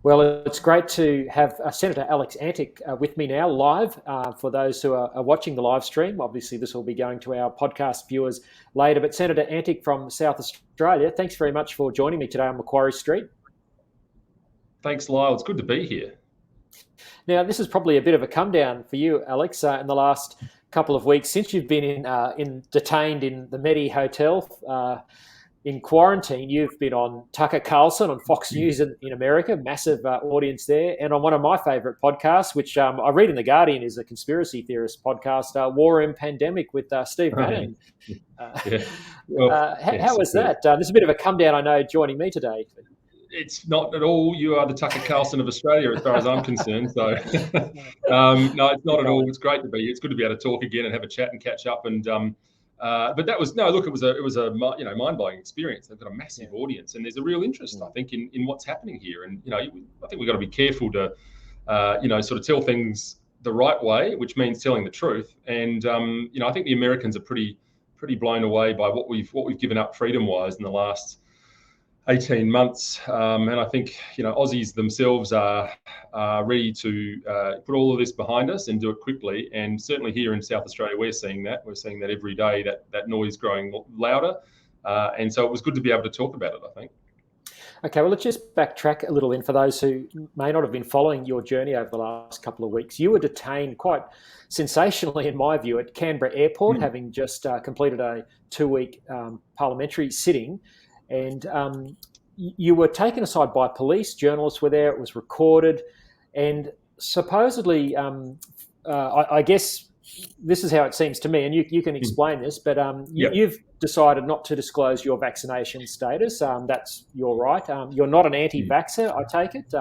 Well, it's great to have Senator Alex Antic with me now live. For those who are watching the live stream, obviously this will be going to our podcast viewers later. But Senator Antic from South Australia, thanks very much for joining me today on Macquarie Street. Thanks, Lyle. It's good to be here. Now, this is probably a bit of a come down for you, Alex, in the last couple of weeks since you've been detained in the medi-hotel. In quarantine, you've been on Tucker Carlson on Fox News in America, massive audience there, and on one of my favourite podcasts, which I read in The Guardian is a conspiracy theorist podcast, War and Pandemic with Steve Bannon. How was that? There's a bit of a come down, I know, joining me today. It's not at all. You are the Tucker Carlson of Australia, as far as I'm concerned. So, no, it's not at all. It's great to be here. It's good to be able to talk again and have a chat and catch up. And but that was it was a mind-blowing experience. They've got a massive audience, and there's a real interest, I think, in what's happening here. And I think we've got to be careful to sort of tell things the right way, which means telling the truth. And I think the Americans are pretty blown away by what we've given up freedom-wise in the last 18 months, and I think Aussies themselves are ready to put all of this behind us and do it quickly. And certainly here in South Australia, we're seeing that every day, that noise growing louder. And so it was good to be able to talk about it, I think. Okay, well, let's just backtrack a little in for those who may not have been following your journey over the last couple of weeks. You were detained quite sensationally, in my view, at Canberra Airport, having just completed a 2-week parliamentary sitting. And you were taken aside by police. Journalists were there. It was recorded, and supposedly, I guess this is how it seems to me. And you can explain this, but you've decided not to disclose your vaccination status. That's your right. You're not an anti-vaxxer, I take it,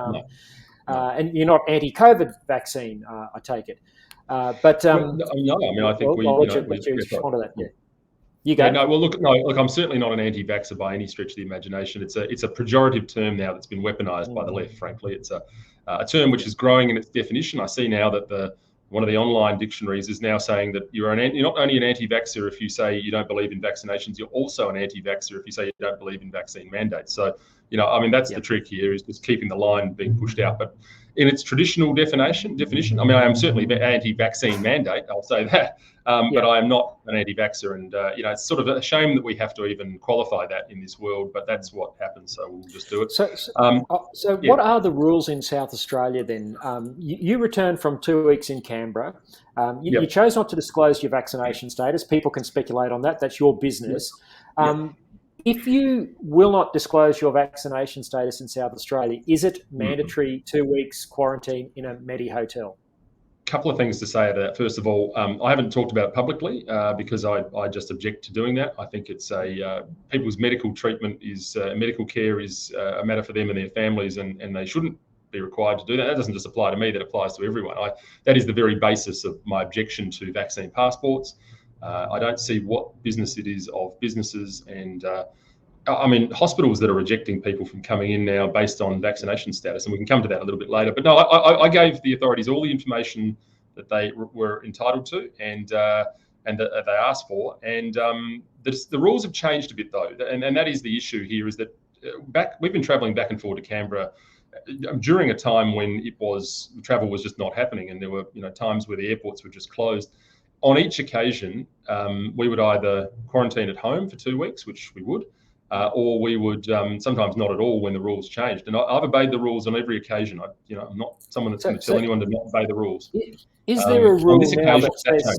and you're not anti-COVID vaccine, I take it. No, I mean, I think I'll let you respond to that. Yeah. You go. Yeah, no, well, look, I'm certainly not an anti-vaxxer by any stretch of the imagination. It's a pejorative term now that's been weaponized by the left, frankly. It's a term which is growing in its definition. I see now that one of the online dictionaries is now saying that you're not only an anti-vaxxer if you say you don't believe in vaccinations, you're also an anti-vaxxer if you say you don't believe in vaccine mandates. So, I mean, that's the trick here, is just keeping the line being pushed out. But in its traditional definition, I mean, I am certainly anti-vaccine mandate, I'll say that, but I am not an anti-vaxxer. And, it's sort of a shame that we have to even qualify that in this world, but that's what happens, so we'll just do it. So what are the rules in South Australia then? You returned from 2 weeks in Canberra. You chose not to disclose your vaccination status. People can speculate on that. That's your business. If you will not disclose your vaccination status in South Australia, is it mandatory 2 weeks quarantine in a medi-hotel? Couple of things to say to that. First of all, I haven't talked about it publicly because I just object to doing that. I think it's people's medical treatment medical care is a matter for them and their families, and they shouldn't be required to do that. That doesn't just apply to me, that applies to everyone. That is the very basis of my objection to vaccine passports. I don't see what business it is of businesses and I mean, hospitals that are rejecting people from coming in now based on vaccination status, and we can come to that a little bit later. But no, I gave the authorities all the information that they were entitled to and that they asked for. And the rules have changed a bit, though, and that is the issue here. Is that we've been travelling back and forth to Canberra during a time when travel was just not happening, and there were times where the airports were just closed. On each occasion, we would either quarantine at home for 2 weeks, which we would. Or we would sometimes not at all when the rules changed. And I've obeyed the rules on every occasion. I'm not someone that's going to tell anyone to not obey the rules. Is there a rule now that says?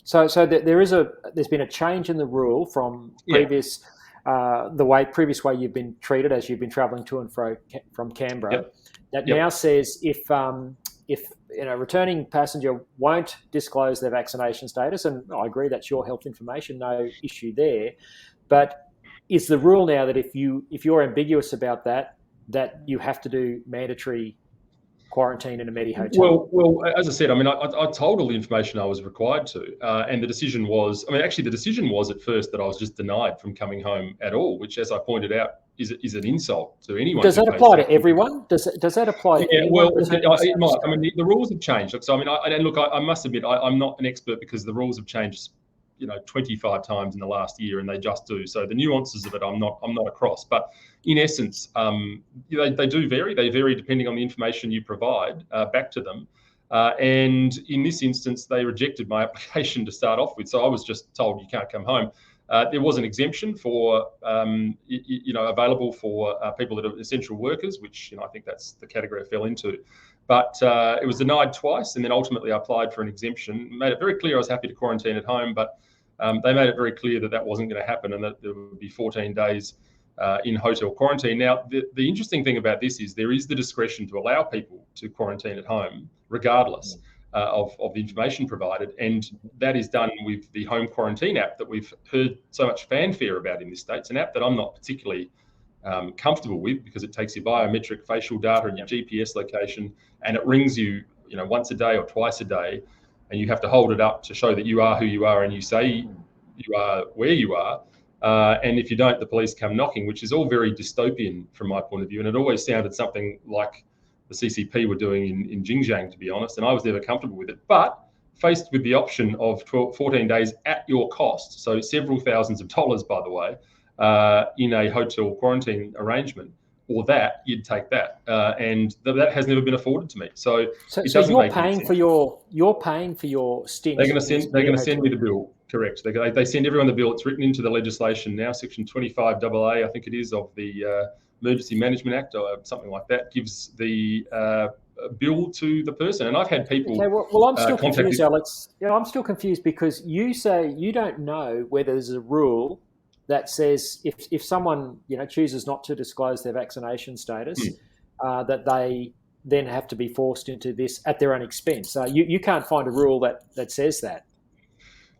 So there's been a change in the rule from previous previous way you've been treated as you've been travelling to and fro from Canberra. That now says if a returning passenger won't disclose their vaccination status, and I agree that's your health information, no issue there, but is the rule now that if you're ambiguous about that you have to do mandatory quarantine in a medi-hotel? Well, as I said, I mean, I told all the information I was required to, and the decision was at first that I was just denied from coming home at all, which, as I pointed out, is an insult to anyone. Does that apply to everyone? Does that apply to anyone? Well, it might. I mean, the rules have changed. So, I mean, I must admit, I'm not an expert because the rules have changed 25 times in the last year, and they just do. So the nuances of it, I'm not across. But in essence, they do vary. They vary depending on the information you provide back to them. And in this instance, they rejected my application to start off with. So I was just told you can't come home. There was an exemption for, available for people that are essential workers, which I think that's the category I fell into. But it was denied twice, and then ultimately I applied for an exemption. Made it very clear I was happy to quarantine at home, but they made it very clear that that wasn't going to happen, and that there would be 14 days in hotel quarantine. Now, the interesting thing about this is there is the discretion to allow people to quarantine at home, regardless of the information provided, and that is done with the home quarantine app that we've heard so much fanfare about in this state. It's an app that I'm not particularly comfortable with, because it takes your biometric facial data and your GPS location, and it rings you, once a day or twice a day, and you have to hold it up to show that you are who you are and you say you are where you are. And if you don't, the police come knocking, which is all very dystopian from my point of view. And it always sounded something like the CCP were doing in Xinjiang, to be honest, and I was never comfortable with it. But faced with the option of 14 days at your cost, so several thousands of dollars, by the way, in a hotel quarantine arrangement, or that, you'd take that, and that has never been afforded to me. So you're paying for your stint. They're going to send me the bill. Correct. They send everyone the bill. It's written into the legislation now, Section 25AA, I think it is, of the Emergency Management Act, or something like that, gives the bill to the person. And I've had people. Okay, well, I'm still confused, Alex. I'm still confused, because you say you don't know whether there's a rule that says if someone chooses not to disclose their vaccination status, that they then have to be forced into this at their own expense. You can't find a rule that says that.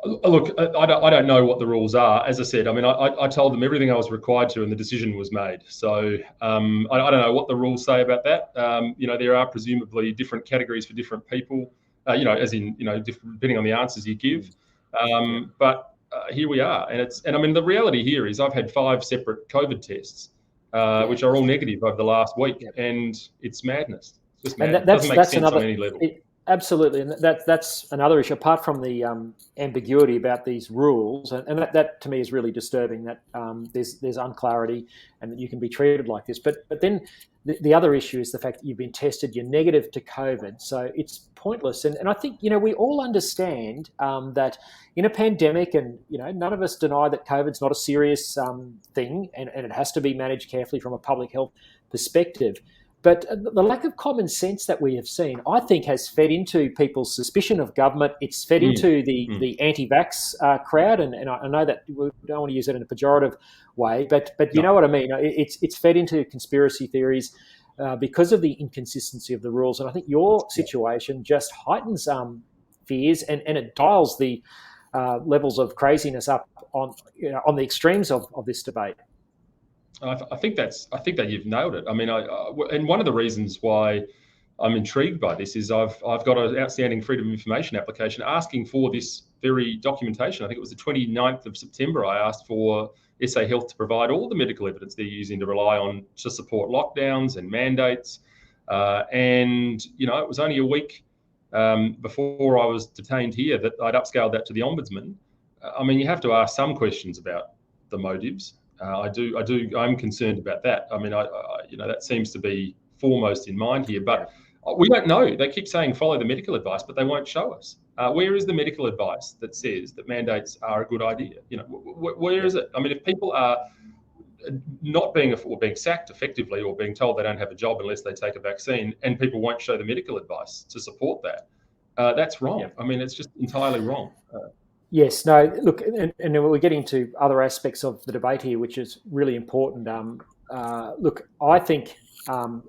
Look, I don't know what the rules are. As I said, I told them everything I was required to, and the decision was made. So I don't know what the rules say about that. There are presumably different categories for different people, depending on the answers you give. But here we are, and the reality here is I've had 5 separate COVID tests, which are all negative over the last week, and it's madness. It's just madness. It doesn't make sense on any level. Absolutely, and that's another issue, apart from the ambiguity about these rules, and that to me is really disturbing, that there's unclarity and that you can be treated like this. But then the other issue is the fact that you've been tested, you're negative to COVID, so it's pointless. And I think we all understand that in a pandemic, and none of us deny that COVID's not a serious thing, and it has to be managed carefully from a public health perspective. But the lack of common sense that we have seen, I think, has fed into people's suspicion of government. It's fed into the anti-vax crowd, and I know that we don't want to use it in a pejorative way, but you know what I mean. It's fed into conspiracy theories because of the inconsistency of the rules, and I think your situation just heightens fears, and it dials the levels of craziness up on the extremes of this debate. I think that you've nailed it. And one of the reasons why I'm intrigued by this is I've got an outstanding Freedom of Information application asking for this very documentation. I think it was the 29th of September. I asked for SA Health to provide all the medical evidence they're using to rely on to support lockdowns and mandates. And it was only a week before I was detained here that I'd upscaled that to the Ombudsman. You have to ask some questions about the motives. I'm concerned about that. That seems to be foremost in mind here, but we don't know. They keep saying follow the medical advice, but they won't show us. Where is the medical advice that says that mandates are a good idea? Where is it? If people are not being sacked effectively, or being told they don't have a job unless they take a vaccine, and people won't show the medical advice to support that, that's wrong. It's just entirely wrong. Yes, no, look, and we're getting to other aspects of the debate here, which is really important. Look, I think, I'm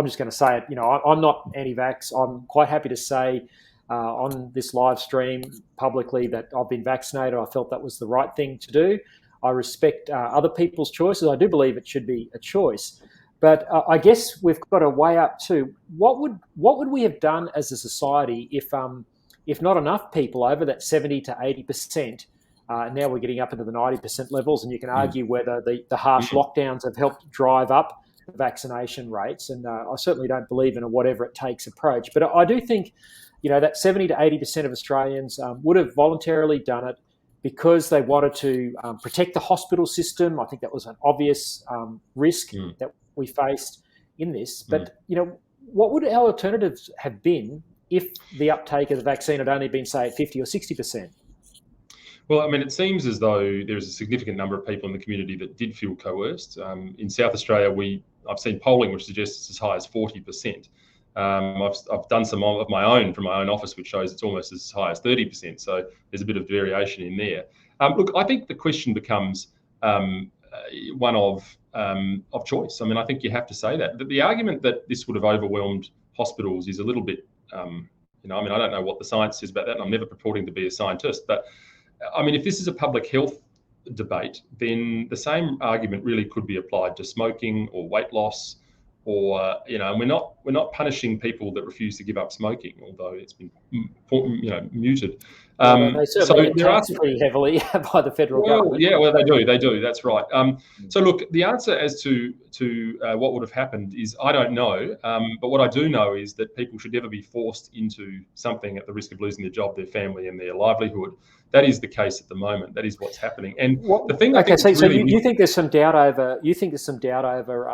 just going to say it, I'm not anti-vax. I'm quite happy to say on this live stream publicly that I've been vaccinated. I felt that was the right thing to do. I respect other people's choices. I do believe it should be a choice. But I guess we've got to weigh up too, what would we have done as a society if not enough people over that 70 to 80%, now we're getting up into the 90% levels, and you can argue whether the harsh lockdowns have helped drive up the vaccination rates. And I certainly don't believe in a whatever it takes approach. But I do think, that 70 to 80% of Australians would have voluntarily done it. because they wanted to protect the hospital system. I think that was an obvious risk that we faced in this. But, what would our alternatives have been if the uptake of the vaccine had only been, say, at 50 or 60%? Well, I mean, it seems as though there's a significant number of people in the community that did feel coerced. In South Australia, I've seen polling which suggests it's as high as 40%. I've done some of my own from my own office, which shows it's almost as high as 30%. So there's a bit of variation in there. Look, I think the question becomes one of choice. I mean, I think you have to say that. The argument that this would have overwhelmed hospitals is a little bit, I mean, I don't know what the science says about that, and I'm never purporting to be a scientist, but I mean, if this is a public health debate, then the same argument really could be applied to smoking or weight loss, or and we're not punishing people that refuse to give up smoking, although it's been muted. They certainly get taxed pretty heavily by the federal government. Yeah, well, they do. That's right. So look, the answer as to what would have happened is I don't know. But what I do know is that people should never be forced into something at the risk of losing their job, their family, and their livelihood. That is the case at the moment. That is what's happening. And the thing. Okay, so you think there's some doubt over? You think there's some doubt over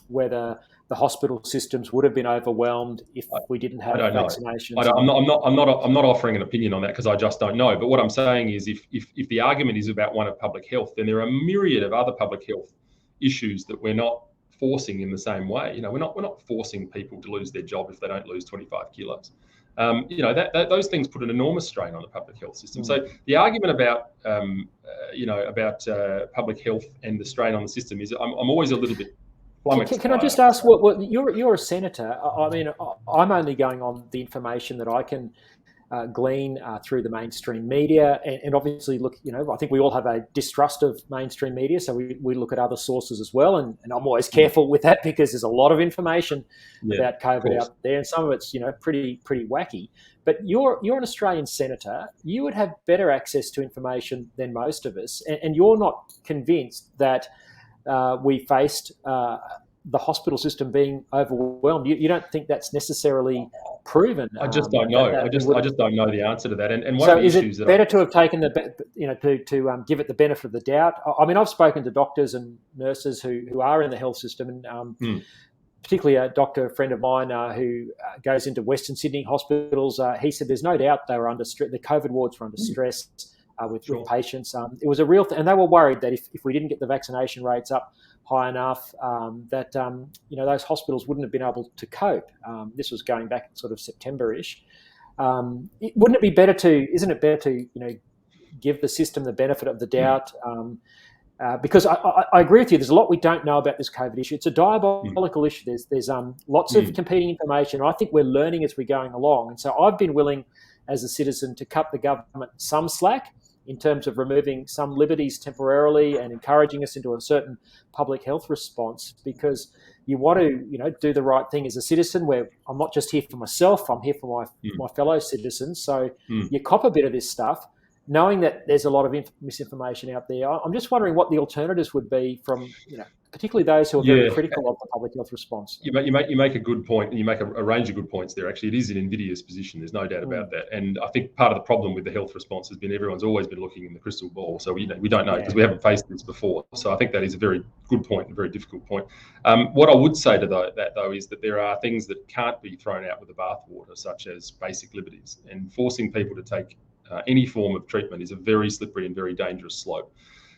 whether the hospital systems would have been overwhelmed if we didn't have vaccinations? I'm not offering an opinion on that because I just don't know. But what I'm saying is, if the argument is about one of public health, then there are a myriad of other public health issues that we're not forcing in the same way. We're not forcing people to lose their job if they don't lose 25 kilos. Those things put an enormous strain on the public health system. So the argument about public health and the strain on the system is, I'm always a little bit. Can I just ask, what you're a senator? I mean, I'm only going on the information that I can glean through the mainstream media, and obviously, look, I think we all have a distrust of mainstream media, so we look at other sources as well, and I'm always careful with that because there's a lot of information about COVID out there, and some of it's pretty wacky. But you're an Australian senator. You would have better access to information than most of us, and you're not convinced that we faced the hospital system being overwhelmed. You don't think that's necessarily proven? I just don't know. I just don't know the answer to that. And one so of the issues is it better to have taken to give it the benefit of the doubt? I mean, I've spoken to doctors and nurses who are in the health system, and particularly a doctor, a friend of mine who goes into Western Sydney hospitals. He said there's no doubt they were under stress. The COVID wards were under stress. With patients. It was a real thing, and they were worried that if we didn't get the vaccination rates up high enough, that those hospitals wouldn't have been able to cope. This was going back sort of September-ish. Isn't it better to give the system the benefit of the doubt? Because I agree with you. There's a lot we don't know about this COVID issue. It's a diabolical issue. There's lots of competing information. I think we're learning as we're going along, and so I've been willing, as a citizen, to cut the government some slack in terms of removing some liberties temporarily and encouraging us into a certain public health response, because you want to, do the right thing as a citizen, where I'm not just here for myself, I'm here for my fellow citizens. So you cop a bit of this stuff, knowing that there's a lot of misinformation out there. I'm just wondering what the alternatives would be from, particularly those who are very critical of the public health response. You make a good point, and you make a range of good points there. Actually, it is an invidious position. There's no doubt about that. And I think part of the problem with the health response has been everyone's always been looking in the crystal ball. So we don't know because we haven't faced this before. So I think that is a very good point, a very difficult point. What I would say to that though is that there are things that can't be thrown out with the bathwater, such as basic liberties, and forcing people to take any form of treatment is a very slippery and very dangerous slope.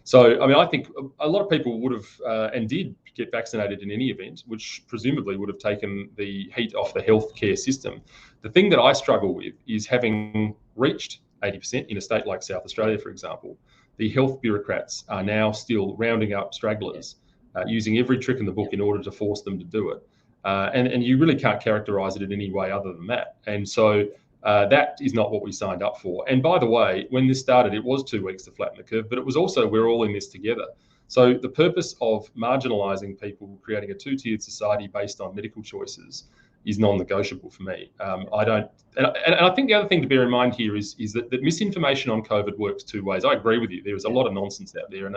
So, I mean, I think a lot of people would have and did get vaccinated in any event, which presumably would have taken the heat off the healthcare system. The thing that I struggle with is, having reached 80% in a state like South Australia, for example, the health bureaucrats are now still rounding up stragglers, using every trick in the book in order to force them to do it. And you really can't characterise it in any way other than that. And so that is not what we signed up for. And by the way, when this started, it was 2 weeks to flatten the curve, but it was also, we're all in this together. So the purpose of marginalising people, creating a two-tiered society based on medical choices, is non-negotiable for me. And I think the other thing to bear in mind here is that misinformation on COVID works 2 ways. I agree with you. There is a lot of nonsense out there, and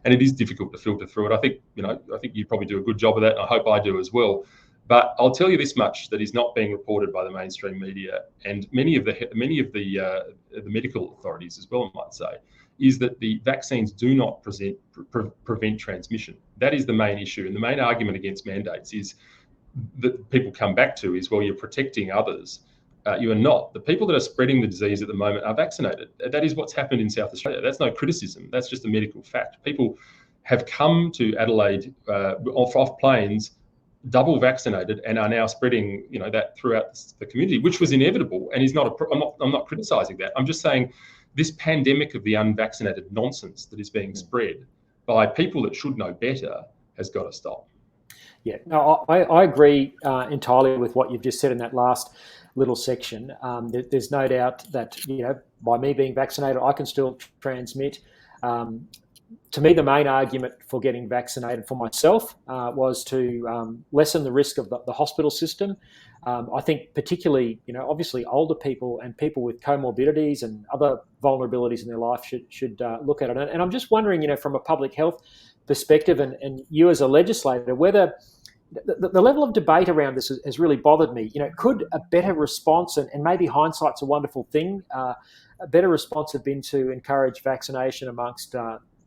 it is difficult to filter through it. I think you probably do a good job of that, and I hope I do as well. But I'll tell you this much that is not being reported by the mainstream media and many of the medical authorities as well, I might say, is that the vaccines do not prevent transmission. That is the main issue. And the main argument against mandates is that people come back to is, well, you're protecting others. You are not. The people that are spreading the disease at the moment are vaccinated. That is what's happened in South Australia. That's no criticism. That's just a medical fact. People have come to Adelaide off planes, double vaccinated, and are now spreading, that throughout the community, which was inevitable and is not. I'm not criticising that. I'm just saying this pandemic of the unvaccinated nonsense that is being spread by people that should know better has got to stop. Yeah, no, I agree entirely with what you've just said in that last little section. There's no doubt that, by me being vaccinated, I can still transmit. To me, the main argument for getting vaccinated for myself was to lessen the risk of the hospital system. I think particularly, obviously older people and people with comorbidities and other vulnerabilities in their life should look at it. And I'm just wondering, from a public health perspective and you as a legislator, whether the level of debate around this has really bothered me. Could a better response, and maybe hindsight's a wonderful thing, a better response have been to encourage vaccination amongst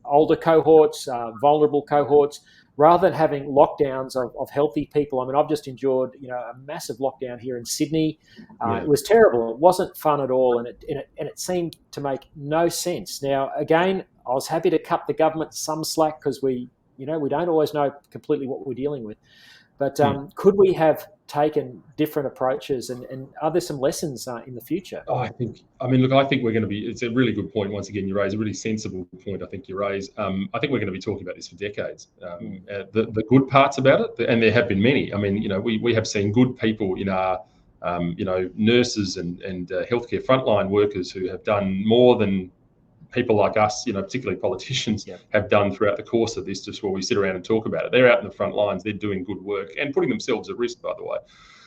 older cohorts, vulnerable cohorts, rather than having lockdowns of healthy people. I mean, I've just endured, a massive lockdown here in Sydney. It was terrible. It wasn't fun at all, and it seemed to make no sense. Now, again, I was happy to cut the government some slack because we don't always know completely what we're dealing with. But could we have taken different approaches, and are there some lessons in the future? I think we're going to be, it's a really good point. Once again, you raise a really sensible point. I think you raise, I think we're going to be talking about this for decades. The good parts about it, and there have been many. I mean, we have seen good people in our, nurses and healthcare frontline workers who have done more than people like us, particularly politicians, have done throughout the course of this, just where we sit around and talk about it. They're out in the front lines, they're doing good work and putting themselves at risk, by the way.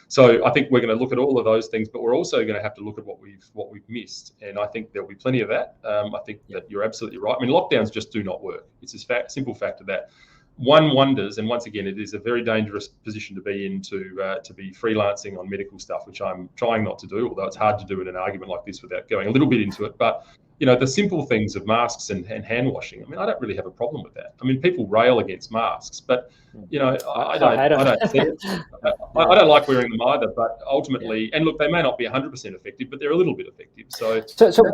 So I think we're going to look at all of those things, but we're also going to have to look at what we've missed. And I think there'll be plenty of that. I think that you're absolutely right. I mean, lockdowns just do not work. It's a simple fact of that. One wonders, and once again, it is a very dangerous position to be in to be freelancing on medical stuff, which I'm trying not to do, although it's hard to do in an argument like this without going a little bit into it. But the simple things of masks and hand washing. I mean, I don't really have a problem with that. I mean, people rail against masks, but I don't see it. I don't like wearing them either. But ultimately, and look, they may not be 100% effective, but they're a little bit effective. So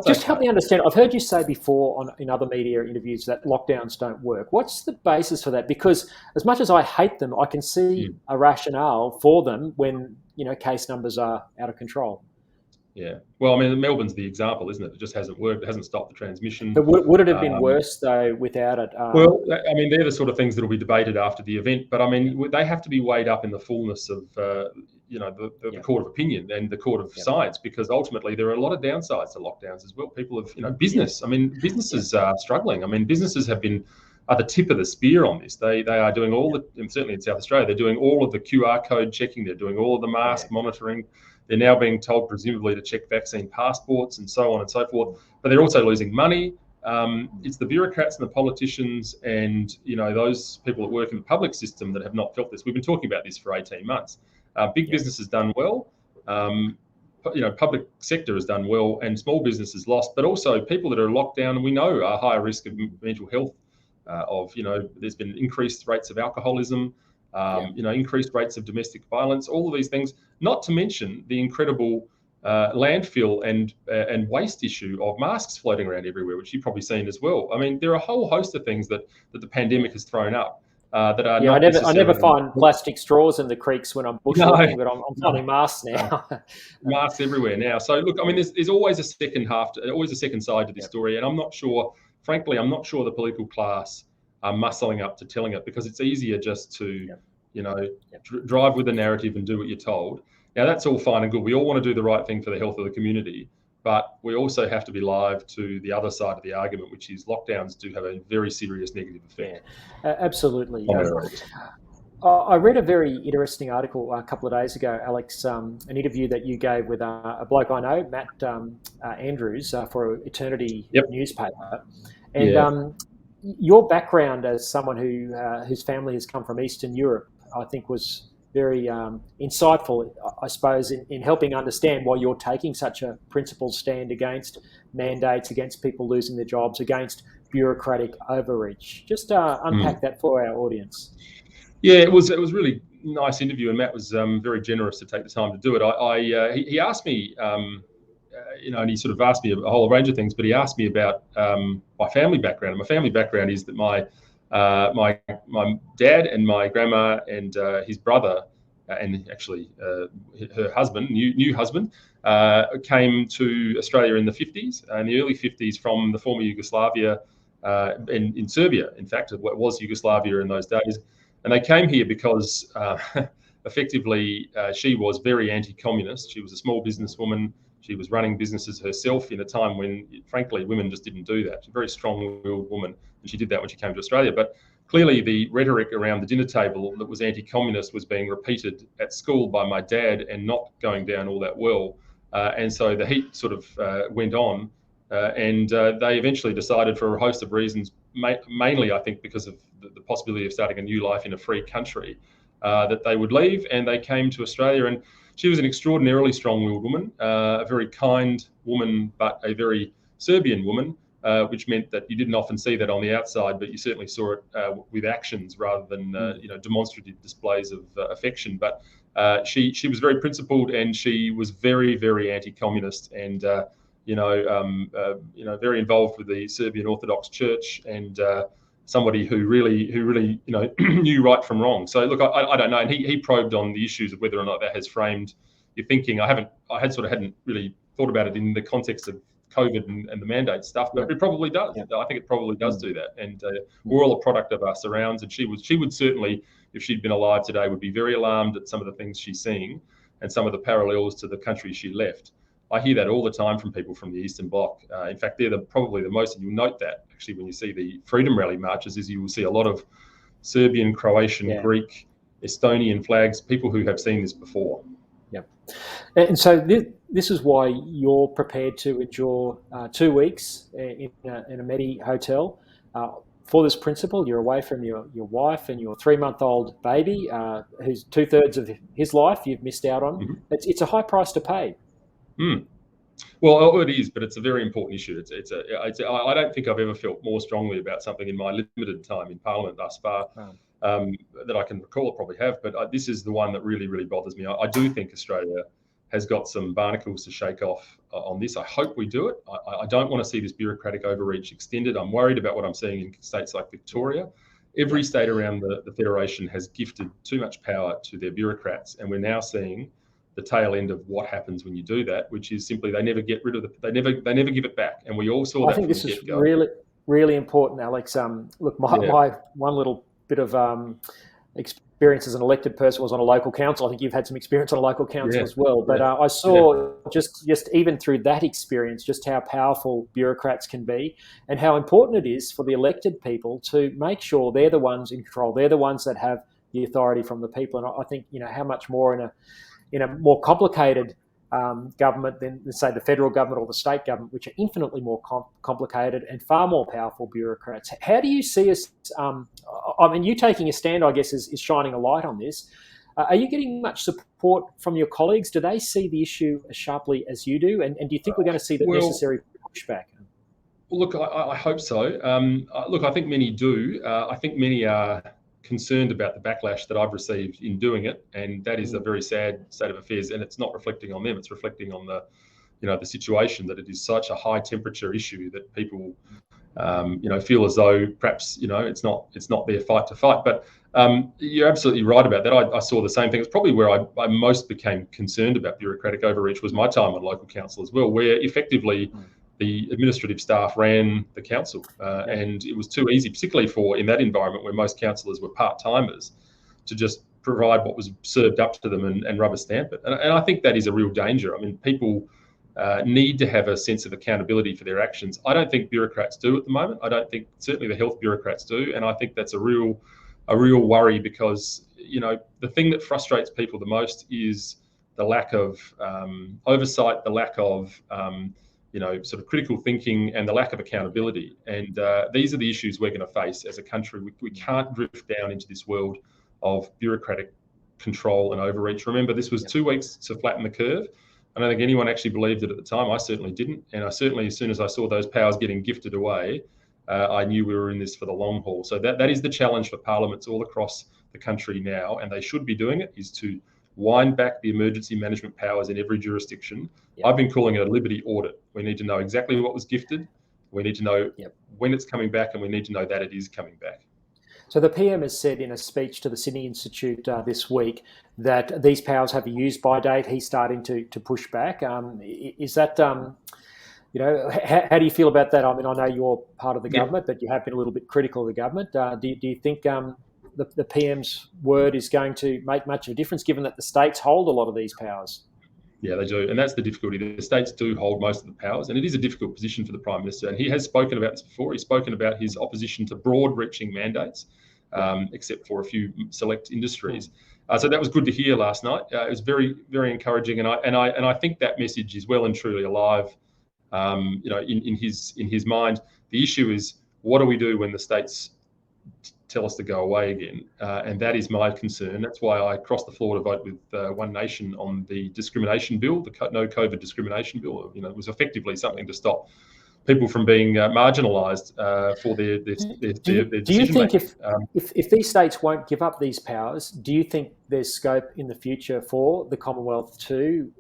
just help me understand. I've heard you say before in other media interviews that lockdowns don't work. What's the basis for that? Because as much as I hate them, I can see a rationale for them when case numbers are out of control. Yeah. Well, I mean, Melbourne's the example, isn't it? It just hasn't worked. It hasn't stopped the transmission. But would it have been worse, though, without it? Well, I mean, they're the sort of things that will be debated after the event. But, I mean, they have to be weighed up in the fullness of, the court of opinion and the court of science, because ultimately there are a lot of downsides to lockdowns as well. People have, business. I mean, businesses are struggling. I mean, businesses are the tip of the spear on this. They are doing and certainly in South Australia, they're doing all of the QR code checking. They're doing all of the mask monitoring. They're now being told, presumably, to check vaccine passports and so on and so forth. But they're also losing money. It's the bureaucrats and the politicians and, those people that work in the public system that have not felt this. We've been talking about this for 18 months. Big business has done well. Public sector has done well, and small business has lost. But also people that are locked down, and we know are higher risk of mental health. There's been increased rates of alcoholism. Increased rates of domestic violence, all of these things, not to mention the incredible landfill and waste issue of masks floating around everywhere, which you've probably seen as well. I mean, there are a whole host of things that the pandemic has thrown up that are not I never find plastic straws in the creeks when I'm bushwalking, but I'm finding masks now. Masks everywhere now. So look, I mean, there's always a second side to this story, and I'm not sure the political class are muscling up to telling it, because it's easier just to, drive with the narrative and do what you're told. Now, that's all fine and good. We all want to do the right thing for the health of the community, but we also have to be live to the other side of the argument, which is lockdowns do have a very serious negative effect. Yeah, absolutely. I read a very interesting article a couple of days ago, Alex, an interview that you gave with a bloke I know, Matt Andrews, for Eternity newspaper. And your background as someone whose family has come from Eastern Europe, I think, was very insightful, I suppose, in helping understand why you're taking such a principled stand against mandates, against people losing their jobs, against bureaucratic overreach. Just unpack that for our audience. Yeah, it was really nice interview, and Matt was very generous to take the time to do it. He asked me, and he sort of asked me a whole range of things, but he asked me about my family background. And my family background is that my dad and my grandma and his brother and actually her husband, new husband, came to Australia in the 50s, in the early 50s, from the former Yugoslavia, in Serbia. In fact, it was Yugoslavia in those days. And they came here because effectively she was very anti-communist. She was a small businesswoman. She was running businesses herself in a time when, frankly, women just didn't do that. She's a very strong-willed woman, and she did that when she came to Australia. But clearly the rhetoric around the dinner table that was anti-communist was being repeated at school by my dad and not going down all that well. And so the heat sort of went on, and they eventually decided, for a host of reasons, mainly I think because of the possibility of starting a new life in a free country, that they would leave, and they came to Australia. And she was an extraordinarily strong-willed woman, a very kind woman, but a very Serbian woman, which meant that you didn't often see that on the outside, but you certainly saw it with actions rather than demonstrative displays of affection. But she was very principled, and she was very, very anti-communist, and very involved with the Serbian Orthodox Church, and somebody who really knew right from wrong. So look, I don't know, and he probed on the issues of whether or not that has framed your thinking. I hadn't really thought about it in the context of COVID and the mandate stuff, but it probably does. Yeah. I think it probably does do that, and we're all a product of our surrounds. And she would certainly, if she'd been alive today, would be very alarmed at some of the things she's seeing and some of the parallels to the country she left. I hear that all the time from people from the Eastern Bloc. In fact, they're probably the most, and you'll note that actually when you see the Freedom Rally marches, is you will see a lot of Serbian, Croatian, Greek, Estonian flags, people who have seen this before. Yeah. And so this is why you're prepared to endure 2 weeks in a medi-hotel for this principle. You're away from your wife and your 3-month-old baby, who's 2/3 of his life you've missed out on. Mm-hmm. It's a high price to pay. Well, it is, but it's a very important issue. I don't think I've ever felt more strongly about something in my limited time in Parliament thus far that I can recall. I probably have, but this is the one that really, really bothers me. I do think Australia has got some barnacles to shake off on this. I hope we do it. I don't want to see this bureaucratic overreach extended. I'm worried about what I'm seeing in states like Victoria. Every state around the Federation has gifted too much power to their bureaucrats, and we're now seeing the tail end of what happens when you do that, which is simply they never get rid of they never give it back, and we all saw that. I think this is really, really important, Alex. Look, my one little bit of experience as an elected person was on a local council. I think you've had some experience on a local council as well. But I saw just even through that experience, just how powerful bureaucrats can be, and how important it is for the elected people to make sure they're the ones in control. They're the ones that have the authority from the people. And I think how much more in a more complicated government than, say, the federal government or the state government, which are infinitely more complicated and far more powerful bureaucrats. How do you see us? You taking a stand, I guess, is shining a light on this. Are you getting much support from your colleagues? Do they see the issue as sharply as you do? And do you think we're going to see the necessary pushback? Well, look, I hope so. Look, I think many do. I think many are concerned about the backlash that I've received in doing it, and that is a very sad state of affairs. And it's not reflecting on them; it's reflecting on the situation, that it is such a high temperature issue that people, feel as though perhaps it's not their fight to fight. But you're absolutely right about that. I saw the same thing. It's probably where I most became concerned about bureaucratic overreach was my time on local council as well, where effectively the administrative staff ran the council, and it was too easy, particularly in that environment where most councillors were part-timers, to just provide what was served up to them and rubber stamp it. And I think that is a real danger. I mean, people need to have a sense of accountability for their actions. I don't think bureaucrats do at the moment. I don't think certainly the health bureaucrats do, and I think that's a real worry, because the thing that frustrates people the most is the lack of oversight, the lack of sort of critical thinking, and the lack of accountability. And these are the issues we're going to face as a country. We can't drift down into this world of bureaucratic control and overreach. Remember, this was 2 weeks to flatten the curve. I don't think anyone actually believed it at the time. I certainly didn't. And I certainly, as soon as I saw those powers getting gifted away, I knew we were in this for the long haul. So that is the challenge for parliaments all across the country now, and they should be doing it, is to wind back the emergency management powers in every jurisdiction. I've been calling it a liberty audit. We need to know exactly what was gifted. We need to know when it's coming back, and we need to know that it is coming back. So the PM has said in a speech to the Sydney Institute this week that these powers have a use-by date. He's starting to push back. Is that, how do you feel about that? I mean, I know you're part of the government, but you have been a little bit critical of the government. Do you think the PM's word is going to make much of a difference, given that the states hold a lot of these powers? Yeah, they do. And that's the difficulty. The states do hold most of the powers, and it is a difficult position for the Prime Minister. And he has spoken about this before. He's spoken about his opposition to broad-reaching mandates, except for a few select industries. So that was good to hear last night. It was very, very encouraging. And I think that message is well and truly alive, in his mind. The issue is, what do we do when the states tell us to go away again? And that is my concern. That's why I crossed the floor to vote with One Nation on the discrimination bill, the no COVID discrimination bill. It was effectively something to stop people from being marginalised for their decision making. Do you think if these states won't give up these powers, do you think there's scope in the future for the Commonwealth to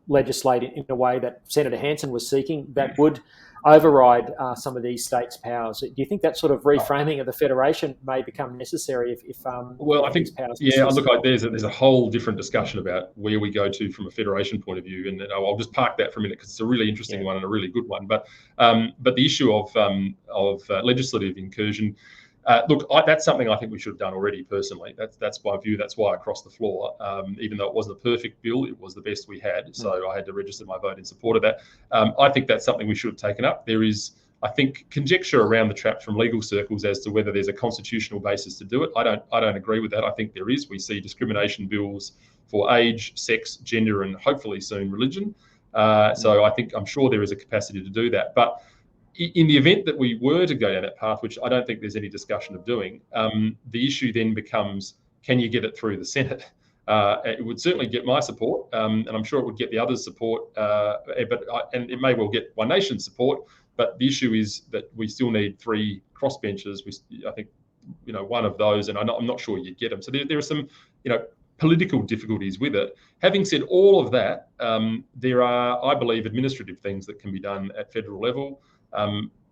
legislate in a way that Senator Hanson was seeking that would override some of these states' powers? Do you think that sort of reframing of the federation may become necessary if well, I think, look, there's a whole different discussion about where we go to from a federation point of view, and I'll just park that for a minute because it's a really interesting one and a really good one. But the issue of legislative incursion, look, that's something I think we should have done already. Personally, that's my view. That's why I crossed the floor. Even though it wasn't a perfect bill, it was the best we had. So I had to register my vote in support of that. I think that's something we should have taken up. There is, I think, conjecture around the trap from legal circles as to whether there's a constitutional basis to do it. I don't agree with that. I think there is. We see discrimination bills for age, sex, gender, and hopefully soon religion. So I'm sure there is a capacity to do that. But in the event that we were to go down that path, which I don't think there's any discussion of doing, the issue then becomes, can you get it through the Senate? It would certainly get my support, and I'm sure it would get the others' support, and it may well get One Nation's support. But the issue is that we still need 3 crossbenchers. I think, one of those, and I'm not sure you'd get them. So there are some, political difficulties with it. Having said all of that, there are, I believe, administrative things that can be done at federal level.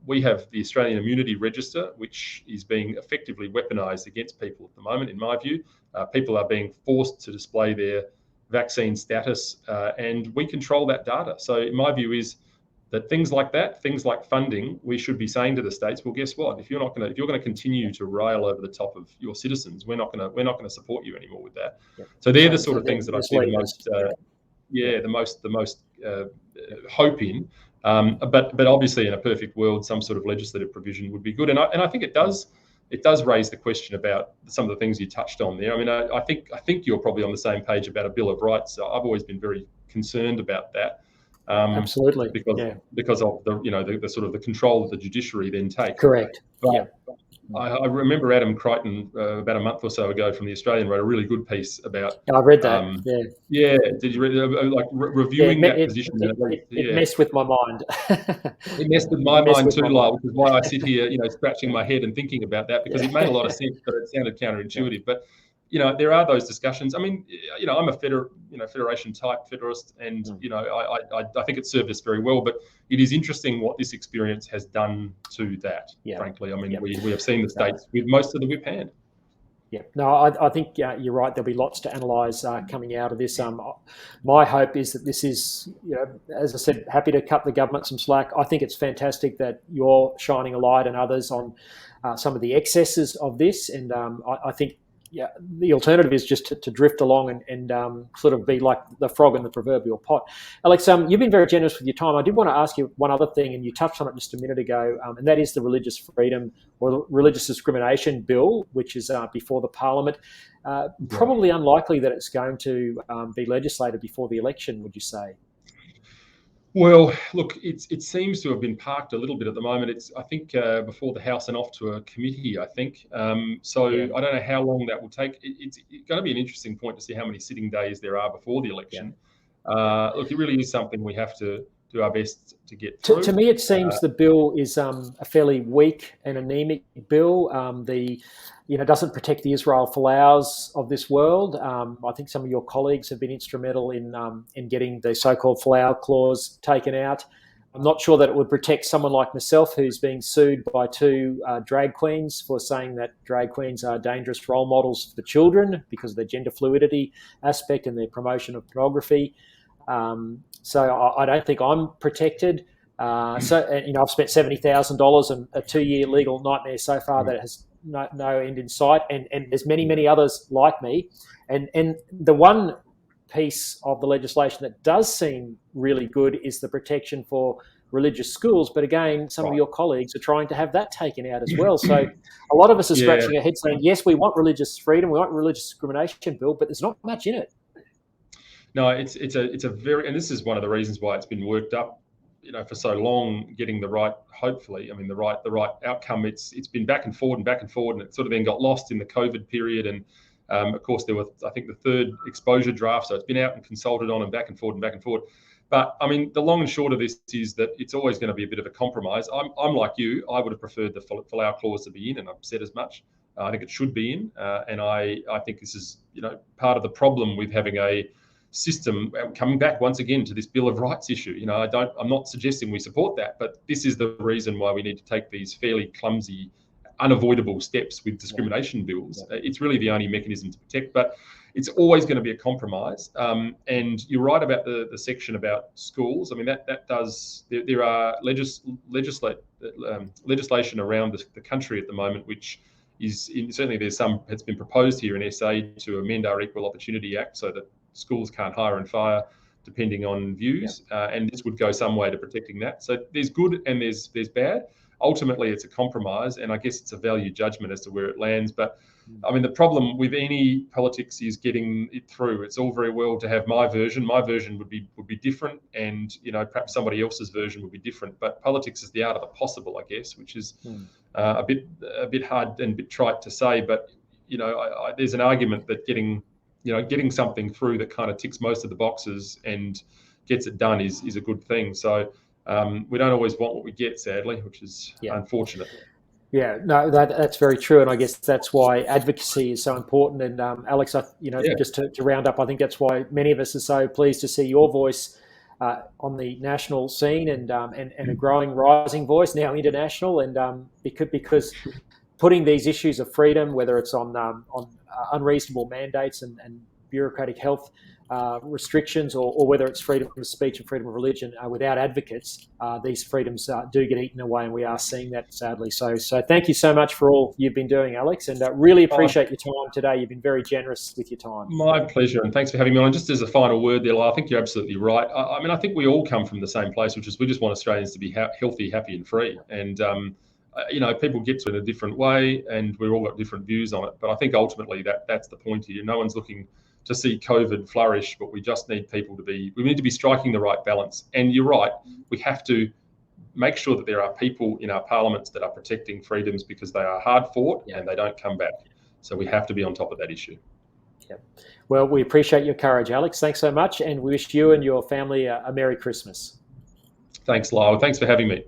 We have the Australian Immunity Register, which is being effectively weaponised against people at the moment, in my view. People are being forced to display their vaccine status, and we control that data. So my view is that things like that, things like funding, we should be saying to the states, well, guess what? If you're going to continue to rail over the top of your citizens, we're not going to support you anymore with that. So they're the sort of things that I see the most hope in. But obviously, in a perfect world, some sort of legislative provision would be good. And I think it does raise the question about some of the things you touched on there. I mean, I think you're probably on the same page about a Bill of Rights. I've always been very concerned about that. Absolutely, because of the sort of the control that the judiciary then takes. Correct. I remember Adam Crichton about a month or so ago from The Australian wrote a really good piece about. I read that. Did you read reviewing that position? It messed with my mind. It messed with my mind too, Lyle, which is why I sit here, scratching my head and thinking about that, because it made a lot of sense, but it sounded counterintuitive. But there are those discussions. I mean, I'm a federation type federalist, and I think it served us very well. But it is interesting what this experience has done to that. Frankly, I mean, we have seen the states with most of the whip hand. Yeah, no, I think you're right. There'll be lots to analyse coming out of this. My hope is that this is, as I said, happy to cut the government some slack. I think it's fantastic that you're shining a light and others on some of the excesses of this, and I think. Yeah, the alternative is just to drift along and sort of be like the frog in the proverbial pot. Alex, you've been very generous with your time. I did want to ask you one other thing, and you touched on it just a minute ago, and that is the religious freedom or the religious discrimination bill, which is before the Parliament. Probably unlikely that it's going to be legislated before the election, would you say? Well, look, it seems to have been parked a little bit at the moment. It's, I think, before the House and off to a committee, I think. So Yeah. I don't know how long that will take. It's going to be an interesting point to see how many sitting days there are before the Yeah. election. Look, it really is something we have to do our best to get To through. me, it seems the bill is a fairly weak and anemic bill. Doesn't protect the Israel Folau's of this world. I think some of your colleagues have been instrumental in getting the so-called Folau clause taken out. I'm not sure that it would protect someone like myself, who's being sued by two drag queens for saying that drag queens are dangerous role models for children because of their gender fluidity aspect and their promotion of pornography. So I don't think I'm protected. I've spent $70,000 and a 2-year legal nightmare so far that has no end in sight, and there's many others like me. And the one piece of the legislation that does seem really good is the protection for religious schools. But again, some of your colleagues are trying to have that taken out as well. So a lot of us are scratching our heads saying, yes, we want religious freedom, we want religious discrimination bill, but there's not much in it. No, it's a very, and this is one of the reasons why it's been worked up, for so long, getting the right, hopefully, the right outcome. It's been back and forward, and it sort of then got lost in the COVID period. And of course, there was, I think, the third exposure draft, so it's been out and consulted on and back and forward. But the long and short of this is that it's always going to be a bit of a compromise. I'm like you. I would have preferred the Folau clause to be in, and I've said as much. I think it should be in, and I think this is part of the problem with having a system. Coming back once again to this Bill of Rights issue, I'm not suggesting we support that, but this is the reason why we need to take these fairly clumsy, unavoidable steps with discrimination bills. It's really the only mechanism to protect, but it's always going to be a compromise. And you're right about the section about schools. That does. There are legislation around the country at the moment, which is certainly there's some that's been proposed here in SA to amend our Equal Opportunity Act so that schools can't hire and fire depending on views, and this would go some way to protecting that. So there's good and there's bad. Ultimately, it's a compromise, and I guess it's a value judgment as to where it lands. But the problem with any politics is getting it through. It's all very well to have my version. My version would be different, and perhaps somebody else's version would be different. But politics is the art of the possible, I guess, which is a bit hard and a bit trite to say. But there's an argument that getting something through that kind of ticks most of the boxes and gets it done is a good thing. So we don't always want what we get, sadly, which is unfortunate. Yeah, no, that's very true, and I guess that's why advocacy is so important. And Alex, just to round up, I think that's why many of us are so pleased to see your voice on the national scene and a growing, rising voice now international, and because putting these issues of freedom, whether it's on unreasonable mandates and bureaucratic health restrictions, or whether it's freedom of speech and freedom of religion, without advocates, these freedoms do get eaten away, and we are seeing that, sadly. So thank you so much for all you've been doing, Alex, and really appreciate your time today. You've been very generous with your time. My pleasure, and thanks for having me on. Just as a final word there, Lyle, I think you're absolutely right. I think we all come from the same place, which is we just want Australians to be healthy, happy and free. And people get to it in a different way, and we've all got different views on it. But I think ultimately that's the point here. No one's looking to see COVID flourish, but we just need we need to be striking the right balance. And you're right, we have to make sure that there are people in our parliaments that are protecting freedoms because they are hard fought and they don't come back. So we have to be on top of that issue. Yeah. Well, we appreciate your courage, Alex. Thanks so much, and we wish you and your family a Merry Christmas. Thanks, Lyle. Thanks for having me.